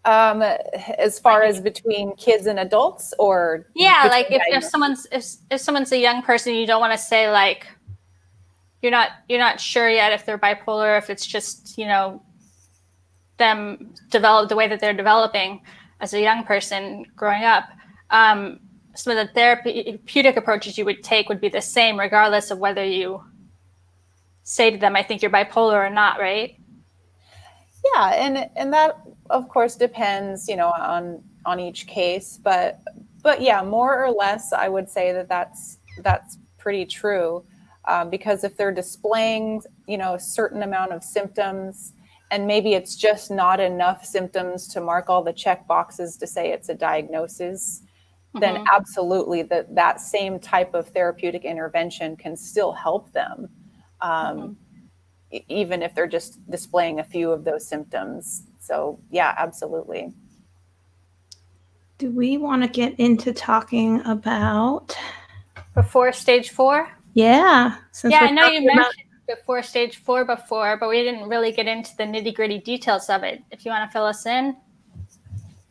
As far as between kids and adults, or like if someone's a young person, you don't want to say like you're not sure yet if they're bipolar, if it's just them develop the way that they're developing as a young person growing up. Some of the therapeutic approaches you would take would be the same regardless of whether you say to them, I think you're bipolar or not, right? Yeah, and that of course depends, on each case, but yeah, more or less, I would say that's pretty true, because if they're displaying, a certain amount of symptoms, and maybe it's just not enough symptoms to mark all the check boxes to say it's a diagnosis, then absolutely that same type of therapeutic intervention can still help them. Even if they're just displaying a few of those symptoms. So yeah, absolutely. Do we want to get into talking about before stage 4? Yeah. I know you mentioned before stage 4 before, but we didn't really get into the nitty-gritty details of it. If you want to fill us in.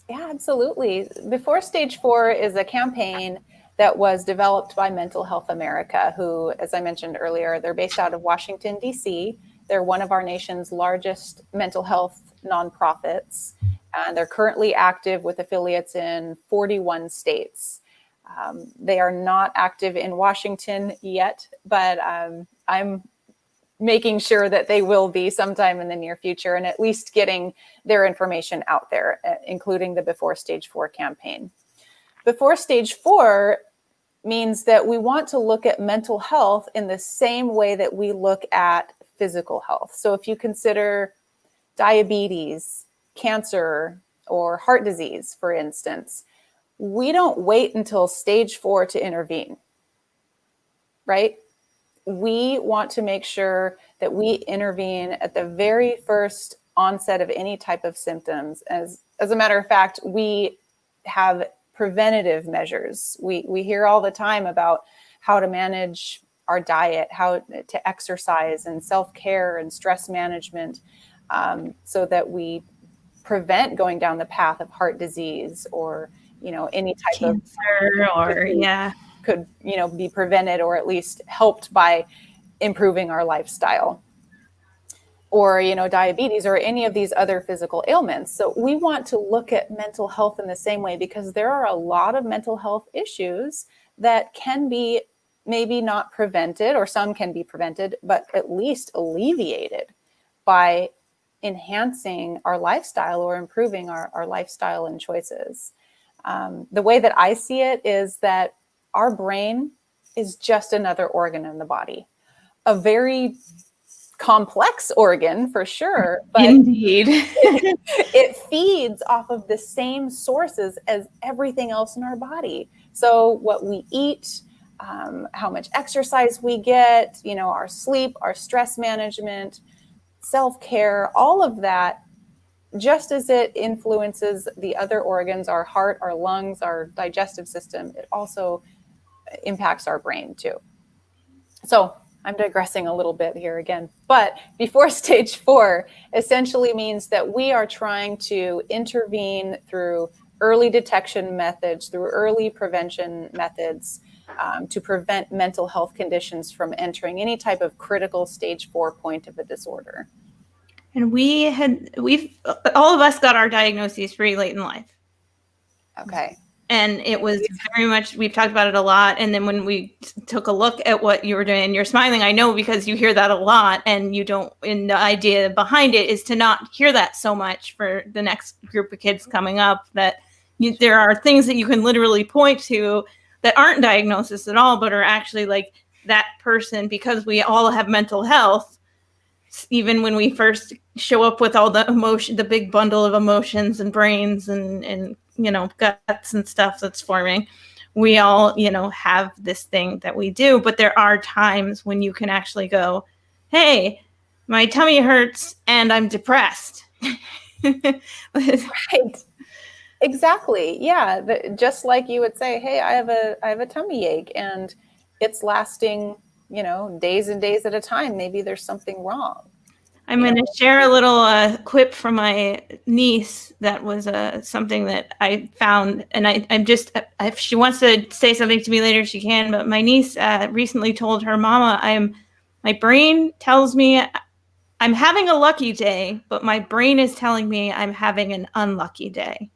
Yeah, absolutely. Before stage 4 is a campaign that was developed by Mental Health America, who, as I mentioned earlier, they're based out of Washington, D.C. They're one of our nation's largest mental health nonprofits, and they're currently active with affiliates in 41 states. They are not active in Washington yet, but I'm making sure that they will be sometime in the near future, and at least getting their information out there, including the Before Stage 4 campaign. Before Stage 4 means that we want to look at mental health in the same way that we look at physical health. So if you consider diabetes, cancer, or heart disease, for instance, we don't wait until stage 4 to intervene, right? We want to make sure that we intervene at the very first onset of any type of symptoms. As a matter of fact, we have preventative measures. We hear all the time about how to manage our diet, how to exercise and self-care and stress management, so that we prevent going down the path of heart disease or, any type cancer could, be prevented or at least helped by improving our lifestyle, or, diabetes or any of these other physical ailments. So we want to look at mental health in the same way, because there are a lot of mental health issues that can be maybe not prevented, or some can be prevented, but at least alleviated by enhancing our lifestyle or improving our lifestyle and choices. The way that I see it is that our brain is just another organ in the body, a very complex organ for sure, but indeed, it feeds off of the same sources as everything else in our body. So what we eat, how much exercise we get, our sleep, our stress management, self-care, all of that, just as it influences the other organs, our heart, our lungs, our digestive system, it also impacts our brain too. So I'm digressing a little bit here again, but before stage 4 essentially means that we are trying to intervene through early detection methods, through early prevention methods, to prevent mental health conditions from entering any type of critical stage 4 point of a disorder. And we've all of us got our diagnoses pretty late in life. Okay. And it was very much, we've talked about it a lot. And then when we took a look at what you were doing, and you're smiling, I know, because you hear that a lot, and you don't, and the idea behind it is to not hear that so much for the next group of kids coming up, that there are things that you can literally point to that aren't diagnoses at all, but are actually like that person, because we all have mental health. Even when we first show up with all the emotion, the big bundle of emotions and brains and guts and stuff that's forming, we all, have this thing that we do. But there are times when you can actually go, hey, my tummy hurts and I'm depressed. Right. Exactly. Yeah. Just like you would say, hey, I have a tummy ache and it's lasting, days and days at a time. Maybe there's something wrong. I'm going to share a little quip from my niece that was something that I found. And I'm just, if she wants to say something to me later, she can. But my niece recently told her mama, my brain tells me I'm having a lucky day, but my brain is telling me I'm having an unlucky day.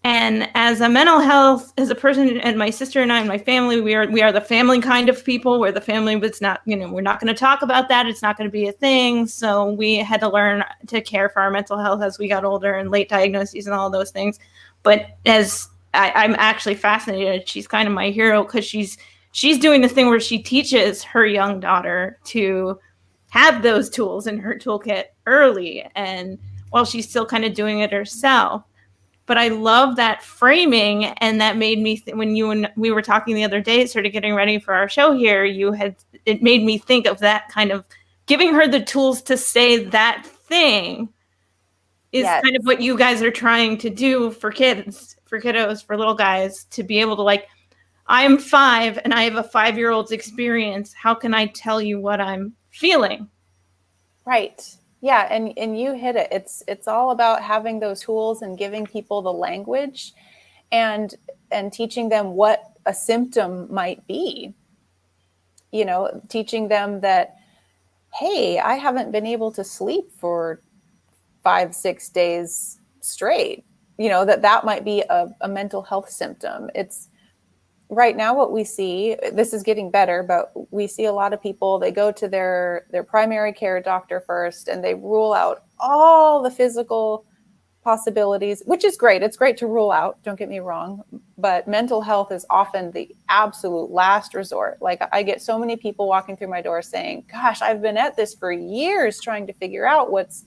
And as a mental health, as a person, and my sister and I and my family, we are the family kind of people, where the family was not, we're not going to talk about that. It's not going to be a thing. So we had to learn to care for our mental health as we got older, and late diagnoses and all those things. But as I'm actually fascinated, she's kind of my hero, because she's doing the thing where she teaches her young daughter to have those tools in her toolkit early, and while she's still kind of doing it herself. But I love that framing, and that made me when you and we were talking the other day, sort of getting ready for our show here, it made me think of that kind of giving her the tools to say that thing is kind of what you guys are trying to do for kids, for kiddos, for little guys, to be able to, like, I'm 5 and I have a 5-year-old's experience. How can I tell you what I'm feeling? Right. Yeah, and you hit it. It's all about having those tools and giving people the language and teaching them what a symptom might be. Teaching them that, hey, I haven't been able to sleep for 5-6 days straight. That might be a mental health symptom. It's right now what we see, this is getting better, but we see a lot of people, they go to their primary care doctor first, and they rule out all the physical possibilities, which is great. It's great to rule out, don't get me wrong, but mental health is often the absolute last resort. Like, I get so many people walking through my door saying, gosh, I've been at this for years trying to figure out what's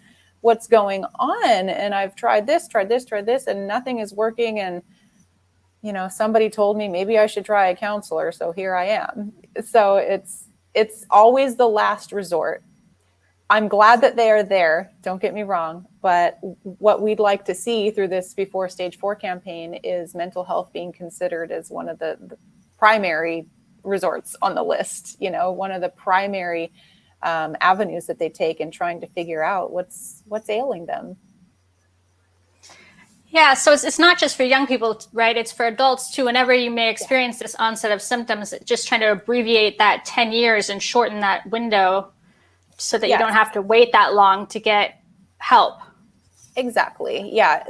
going on. And I've tried this, and nothing is working. And somebody told me maybe I should try a counselor. So here I am. So it's always the last resort. I'm glad that they are there. Don't get me wrong. But what we'd like to see through this Before Stage 4 campaign is mental health being considered as one of the primary resorts on the list, one of the primary avenues that they take in trying to figure out what's ailing them. Yeah, so it's not just for young people, right? It's for adults too. Whenever you may experience this onset of symptoms, just trying to abbreviate that 10 years and shorten that window so that you don't have to wait that long to get help. Exactly. Yeah.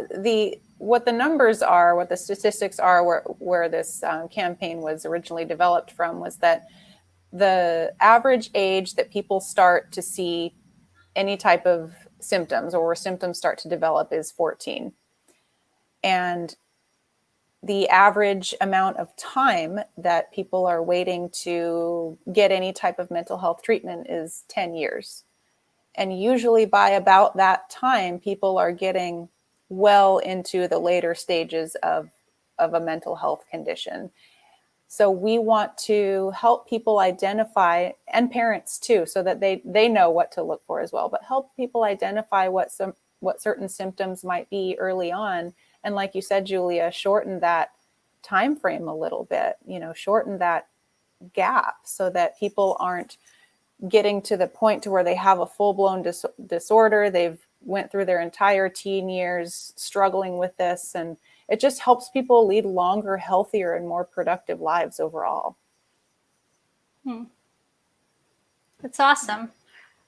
What the numbers are, what the statistics are, where this campaign was originally developed from, was that the average age that people start to see any type of symptoms or where symptoms start to develop is 14. And the average amount of time that people are waiting to get any type of mental health treatment is 10 years. And usually by about that time, people are getting well into the later stages of a mental health condition. So we want to help people identify, and parents too, so that they know what to look for as well, but help people identify what certain symptoms might be early on. And like you said, Julia, shorten that time frame a little bit, shorten that gap so that people aren't getting to the point to where they have a full-blown disorder. They've went through their entire teen years struggling with this, and it just helps people lead longer, healthier, and more productive lives overall. That's awesome.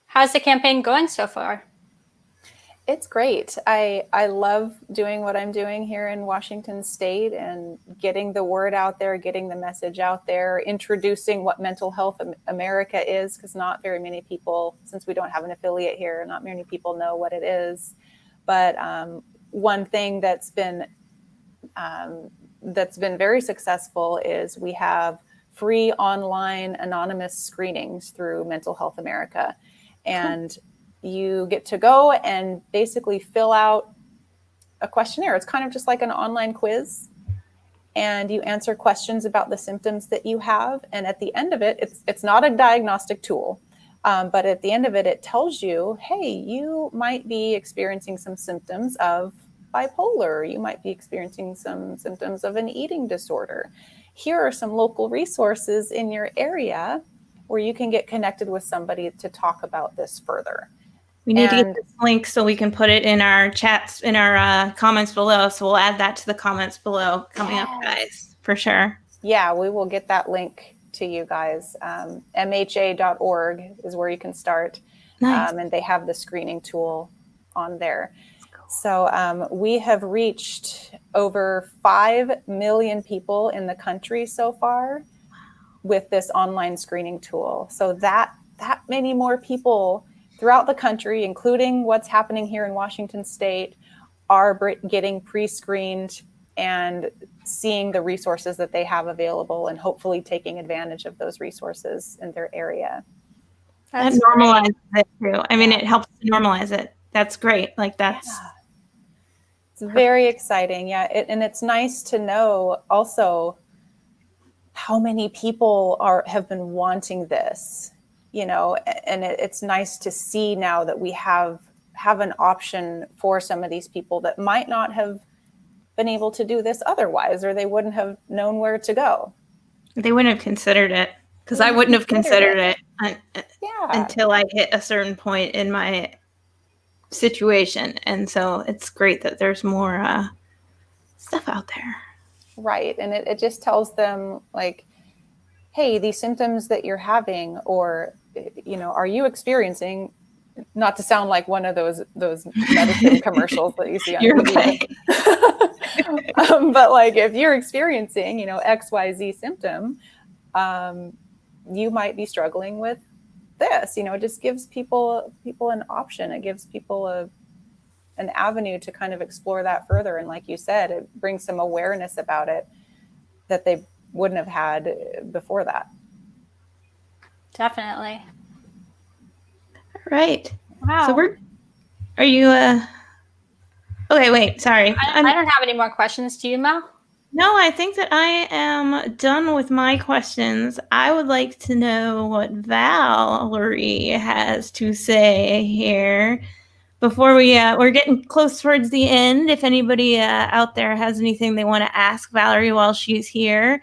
How's the campaign going so far? It's great. I love doing what I'm doing here in Washington State and getting the word out there, getting the message out there, introducing what Mental Health America is, because not very many people, since we don't have an affiliate here, not many people know what it is. But one thing that's been very successful is we have free online anonymous screenings through Mental Health America. And you get to go and basically fill out a questionnaire. It's kind of just like an online quiz. And you answer questions about the symptoms that you have. And at the end of it, it's not a diagnostic tool. But at the end of it, it tells you, hey, you might be experiencing some symptoms of bipolar. You might be experiencing some symptoms of an eating disorder. Here are some local resources in your area where you can get connected with somebody to talk about this further. We need to get this link so we can put it in our chats, in our comments below. So we'll add that to the comments below coming up, guys, for sure. Yeah, we will get that link to you guys. MHA.org is where you can start. Nice. And they have the screening tool on there. So we have reached over 5 million people in the country so far with this online screening tool. So that many more people throughout the country, including what's happening here in Washington State, are getting pre-screened and seeing the resources that they have available and hopefully taking advantage of those resources in their area. That normalizes it too. I mean, it helps to normalize it. That's great. Like that's... Yeah. It's very exciting. Yeah. And it's nice to know also how many people have been wanting this, and it's nice to see now that we have an option for some of these people that might not have been able to do this otherwise, or they wouldn't have known where to go. They wouldn't have considered it, because I wouldn't have considered it until I hit a certain point in my situation. And so it's great that there's more stuff out there. Right. And it just tells them like, hey, these symptoms that you're having, or, are you experiencing, not to sound like one of those medicine commercials that you see on TV. But like, if you're experiencing, XYZ symptom, you might be struggling with this. It just gives people an option. It gives people an avenue to kind of explore that further. And like you said, it brings some awareness about it that they wouldn't have had before that. Definitely. All right. Wow. So are you, okay, wait, sorry. I don't have any more questions. Do you, Mel? No, I think that I am done with my questions. I would like to know what Valerie has to say here before we're getting close towards the end. If anybody out there has anything they want to ask Valerie while she's here.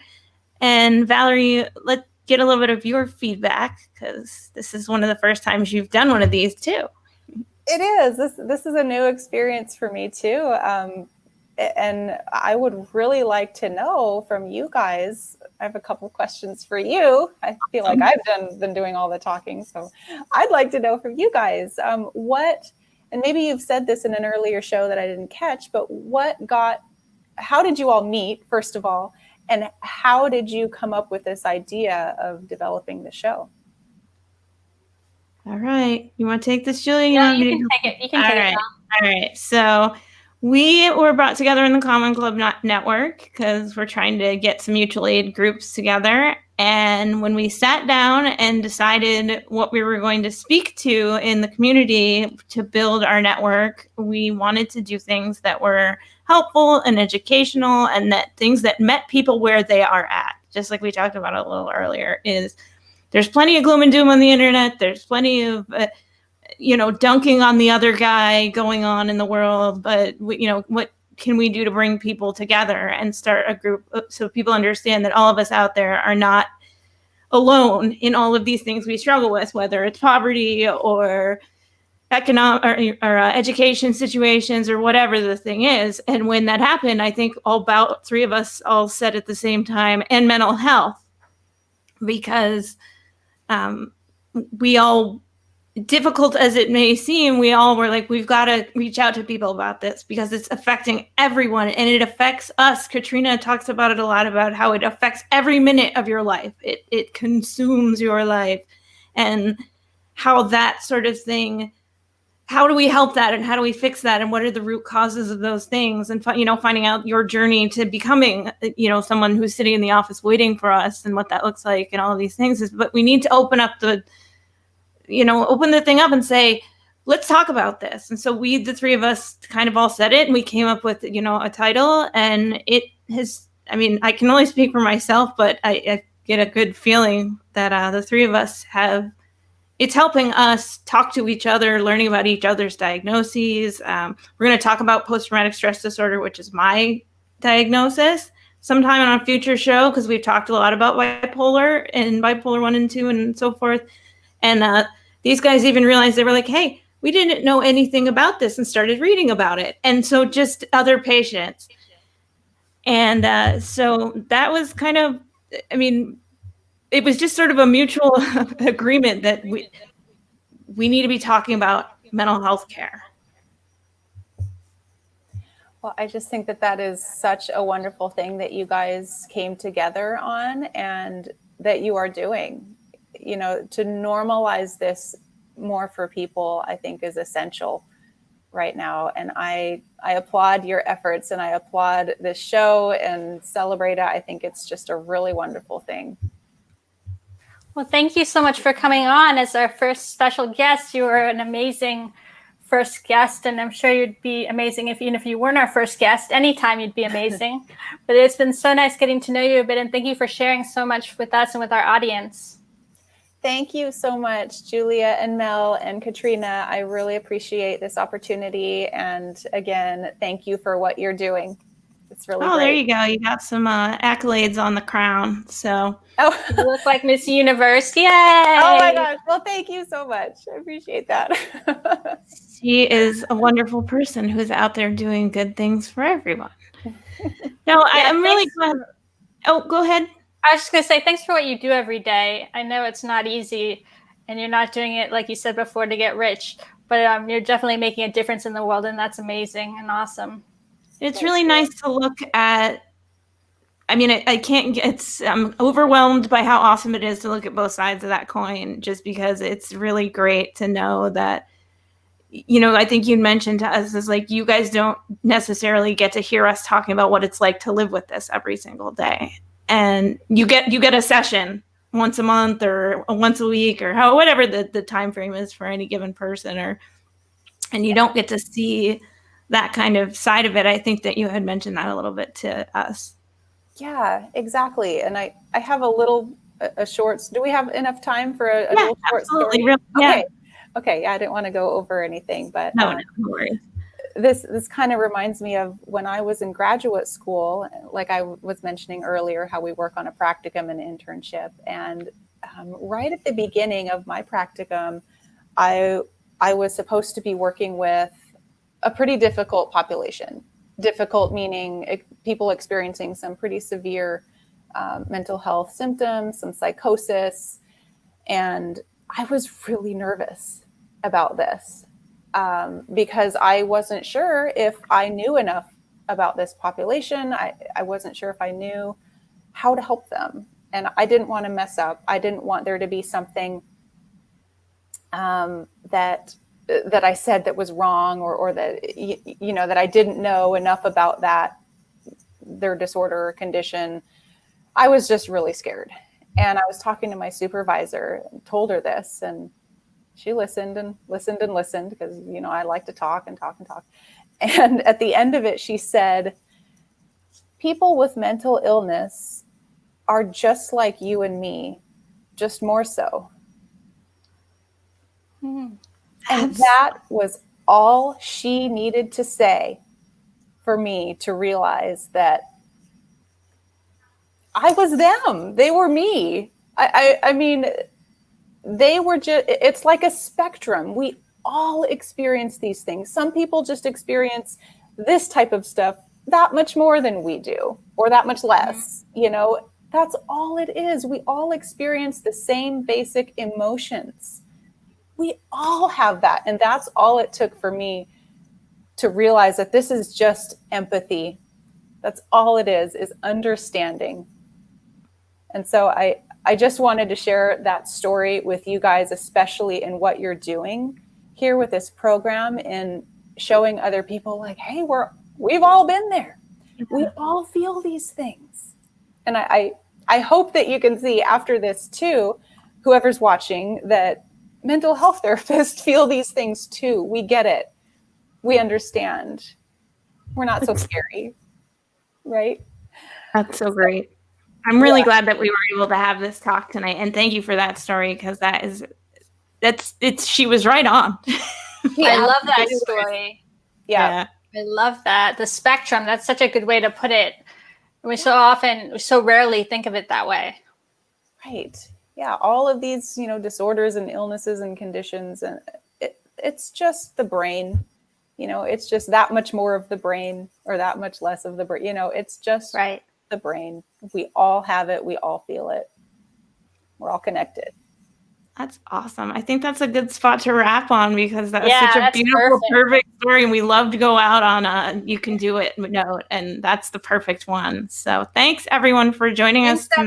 And Valerie, let's get a little bit of your feedback, because this is one of the first times you've done one of these too. It is. This is a new experience for me too. And I would really like to know from you guys. I have a couple questions for you. I feel like been doing all the talking, so I'd like to know from you guys and maybe you've said this in an earlier show that I didn't catch, but how did you all meet, first of all, and how did you come up with this idea of developing the show? All right. You want to take this, Julia? You can take it. You can take it. All right. So we were brought together in the Common Club Network because we're trying to get some mutual aid groups together. And when we sat down and decided what we were going to speak to in the community to build our network, we wanted to do things that were helpful and educational, and that things that met people where they are at. Just like we talked about a little earlier, there's plenty of gloom and doom on the internet. There's plenty of, dunking on the other guy going on in the world. But, what can we do to bring people together and start a group so people understand that all of us out there are not alone in all of these things we struggle with, whether it's poverty or economic or education situations or whatever the thing is. And when that happened, I think about three of us all said at the same time, and mental health, because we all, difficult as it may seem, we all were like, we've got to reach out to people about this because it's affecting everyone and it affects us. Katrina talks about it a lot, about how it affects every minute of your life. It consumes your life, and how that sort of thing, how do we help that and how do we fix that and what are the root causes of those things, and finding out your journey to becoming someone who's sitting in the office waiting for us and what that looks like and all of these things. But we need to open the thing up and say, let's talk about this. And so the three of us kind of all said it, and we came up with a title, and it has, I can only speak for myself, but I get a good feeling that the three of us it's helping us talk to each other, learning about each other's diagnoses. We're going to talk about post-traumatic stress disorder, which is my diagnosis, sometime on a future show, because we've talked a lot about bipolar and bipolar 1 and 2 and so forth. And these guys even realized, they were like, hey, we didn't know anything about this, and started reading about it. And so just other patients. And so that was kind of, it was just sort of a mutual agreement that we need to be talking about mental health care. Well, I just think that is such a wonderful thing that you guys came together on, and that you are doing. To normalize this more for people, I think, is essential right now. And I applaud your efforts, and I applaud this show and celebrate it. I think it's just a really wonderful thing. Well, thank you so much for coming on as our first special guest. You were an amazing first guest, and I'm sure you'd be amazing even if you weren't our first guest. Anytime you'd be amazing. But it's been so nice getting to know you a bit, and thank you for sharing so much with us and with our audience. Thank you so much, Julia and Mel and Katrina. I really appreciate this opportunity. And again, thank you for what you're doing. It's really great. There you go. You got some accolades on the crown. So you look like Miss Universe. Yay! Oh my gosh. Well, thank you so much. I appreciate that. She is a wonderful person who's out there doing good things for everyone. No, I'm really glad. Oh, go ahead. I was just going to say, thanks for what you do every day. I know it's not easy, and you're not doing it, like you said before, to get rich, but you're definitely making a difference in the world, and that's amazing and awesome. It's really nice to look at. I'm overwhelmed by how awesome it is to look at both sides of that coin, just because it's really great to know that, I think you mentioned to us is like, you guys don't necessarily get to hear us talking about what it's like to live with this every single day. And you get a session once a month or once a week or whatever the time frame is for any given person, and you don't get to see that kind of side of it. I think that you had mentioned that a little bit to us. Yeah, exactly. And I have a short. Do we have enough time for a little short story? Really, yeah. Okay. Yeah, I didn't want to go over anything, but no worries. This kind of reminds me of when I was in graduate school, like I was mentioning earlier, how we work on a practicum and internship. And right at the beginning of my practicum, I was supposed to be working with a pretty difficult population. difficult, meaning people experiencing some pretty severe mental health symptoms, some psychosis. And I was really nervous about this because I wasn't sure if I knew enough about this population. I wasn't sure if I knew how to help them. And I didn't want to mess up. I didn't want there to be something that I said that was wrong, or that, you know, that I didn't know enough about their disorder or condition. I was just really scared. And I was talking to my supervisor and told her this, and she listened and listened and listened because, you know, I like to talk and talk and talk. And at the end of it, she said, people with mental illness are just like you and me, just more so. And that was all she needed to say for me to realize that I was them. They were me. I mean, they were just, it's like a spectrum. We all experience these things. Some people just experience this type of stuff that much more than we do, or that much less. You know, that's all it is. We all experience the same basic emotions. We all have that. And that's all it took for me to realize that this is just empathy. That's all it is understanding. And so I just wanted to share that story with you guys, especially in what you're doing here with this program, and showing other people like, hey, we've all been there. We all feel these things. And I hope that you can see after this too, whoever's watching, that mental health therapists feel these things too. We get it. We understand. We're not so scary, right? That's so great. I'm really glad that we were able to have this talk tonight, and thank you for that story, because she was right on. I love that story. Yeah. I love that. The spectrum, that's such a good way to put it. We so rarely think of it that way. Right. Yeah. All of these, you know, disorders and illnesses and conditions, and it's just the brain, you know, it's just that much more of the brain, or that much less of the brain, you know, it's just the brain. We all have it. We all feel it. We're all connected. That's awesome. I think that's a good spot to wrap on, because that was such a beautiful, perfect story. And we love to go out on a "you can do it" note, and that's the perfect one. So thanks everyone for joining us tonight.